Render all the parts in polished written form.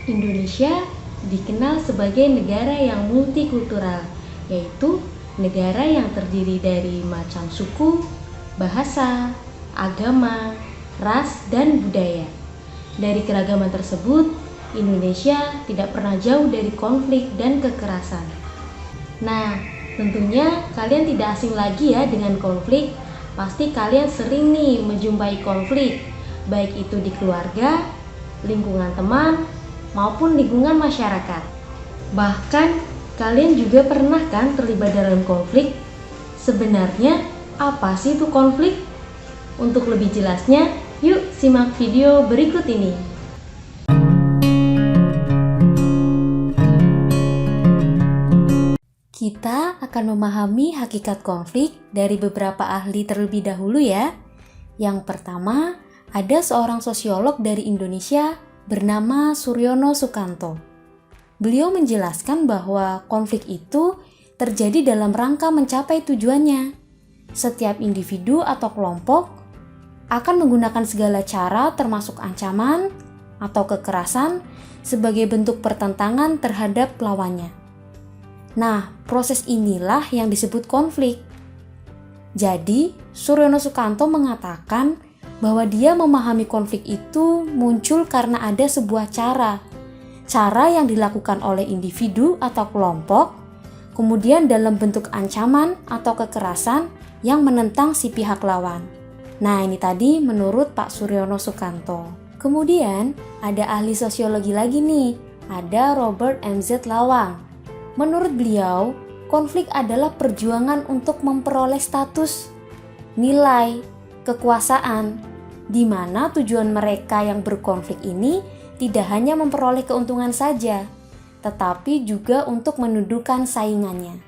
Indonesia dikenal sebagai negara yang multikultural, yaitu negara yang terdiri dari macam suku, bahasa, agama, ras, dan budaya. Dari keragaman tersebut, Indonesia tidak pernah jauh dari konflik dan kekerasan. Nah, tentunya kalian tidak asing lagi ya dengan konflik. Pasti kalian sering nih menjumpai konflik, baik itu di keluarga, lingkungan teman, maupun lingkungan masyarakat. Bahkan, kalian juga pernah kan terlibat dalam konflik? Sebenarnya, apa sih itu konflik? Untuk lebih jelasnya, yuk simak video berikut ini. Kita akan memahami hakikat konflik dari beberapa ahli terlebih dahulu ya. Yang pertama, ada seorang sosiolog dari Indonesia bernama Suryono Sukanto. Beliau menjelaskan bahwa konflik itu terjadi dalam rangka mencapai tujuannya. Setiap individu atau kelompok akan menggunakan segala cara termasuk ancaman atau kekerasan sebagai bentuk pertentangan terhadap lawannya. Nah, proses inilah yang disebut konflik. Jadi, Suryono Sukanto mengatakan bahwa dia memahami konflik itu muncul karena ada sebuah cara yang dilakukan oleh individu atau kelompok, kemudian dalam bentuk ancaman atau kekerasan yang menentang si pihak lawan. Nah, ini tadi menurut Pak Suryono Sukanto. Kemudian, ada ahli sosiologi lagi nih, ada Robert M.Z. Lawang. Menurut beliau, konflik adalah perjuangan untuk memperoleh status, nilai, kekuasaan, di mana tujuan mereka yang berkonflik ini tidak hanya memperoleh keuntungan saja, tetapi juga untuk menundukkan saingannya.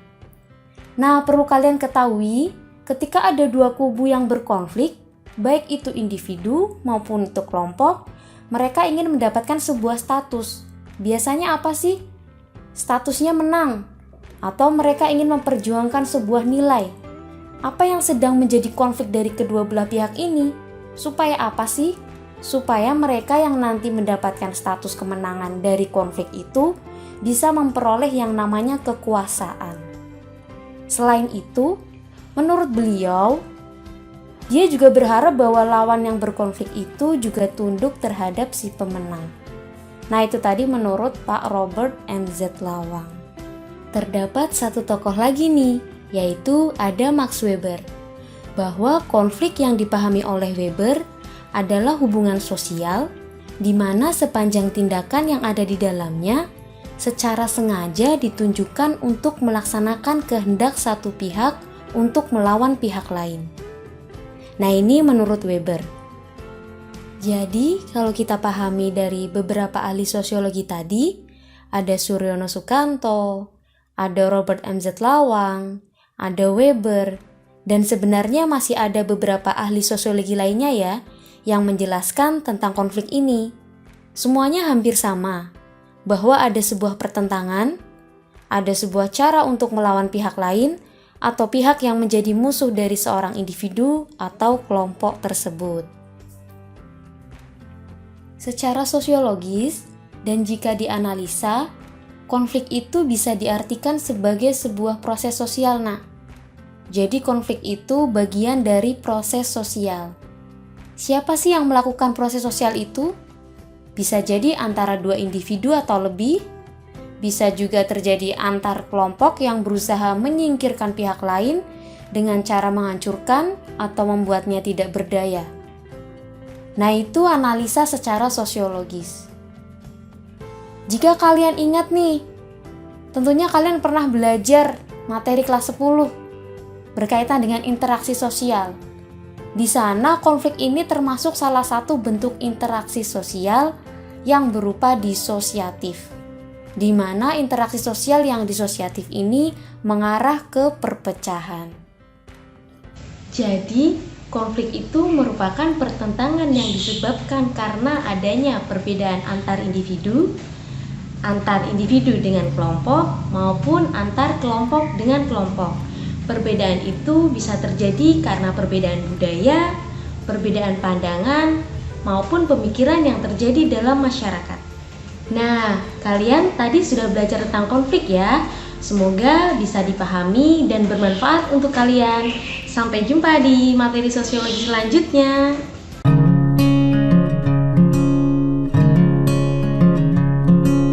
Nah, perlu kalian ketahui, ketika ada dua kubu yang berkonflik, baik itu individu maupun itu kelompok, mereka ingin mendapatkan sebuah status. Biasanya apa sih? Statusnya menang, atau mereka ingin memperjuangkan sebuah nilai. Apa yang sedang menjadi konflik dari kedua belah pihak ini? Supaya apa sih? Supaya mereka yang nanti mendapatkan status kemenangan dari konflik itu bisa memperoleh yang namanya kekuasaan. Selain itu, menurut beliau, dia juga berharap bahwa lawan yang berkonflik itu juga tunduk terhadap si pemenang. Nah, itu tadi menurut Pak Robert M.Z. Lawang. Terdapat satu tokoh lagi nih, yaitu ada Max Weber. Bahwa konflik yang dipahami oleh Weber adalah hubungan sosial di mana sepanjang tindakan yang ada di dalamnya secara sengaja ditunjukkan untuk melaksanakan kehendak satu pihak untuk melawan pihak lain. Nah, ini menurut Weber. Jadi, kalau kita pahami dari beberapa ahli sosiologi tadi, ada Suryono Sukanto, ada Robert M.Z. Lawang, ada Weber, dan sebenarnya masih ada beberapa ahli sosiologi lainnya ya, yang menjelaskan tentang konflik ini. Semuanya hampir sama, bahwa ada sebuah pertentangan, ada sebuah cara untuk melawan pihak lain, atau pihak yang menjadi musuh dari seorang individu atau kelompok tersebut. Secara sosiologis, dan jika dianalisa, konflik itu bisa diartikan sebagai sebuah proses sosial. Nah, jadi konflik itu bagian dari proses sosial. Siapa sih yang melakukan proses sosial itu? Bisa jadi antara dua individu atau lebih, bisa juga terjadi antar kelompok yang berusaha menyingkirkan pihak lain dengan cara menghancurkan atau membuatnya tidak berdaya. Nah, itu analisa secara sosiologis. Jika kalian ingat nih, tentunya kalian pernah belajar materi kelas 10 berkaitan dengan interaksi sosial. Di sana konflik ini termasuk salah satu bentuk interaksi sosial yang berupa disosiatif, di mana interaksi sosial yang disosiatif ini mengarah ke perpecahan. Jadi, konflik itu merupakan pertentangan yang disebabkan karena adanya perbedaan antar individu dengan kelompok, maupun antar kelompok dengan kelompok. Perbedaan itu bisa terjadi karena perbedaan budaya, perbedaan pandangan, maupun pemikiran yang terjadi dalam masyarakat. Nah, kalian tadi sudah belajar tentang konflik ya. Semoga bisa dipahami dan bermanfaat untuk kalian. Sampai jumpa di materi sosiologi selanjutnya.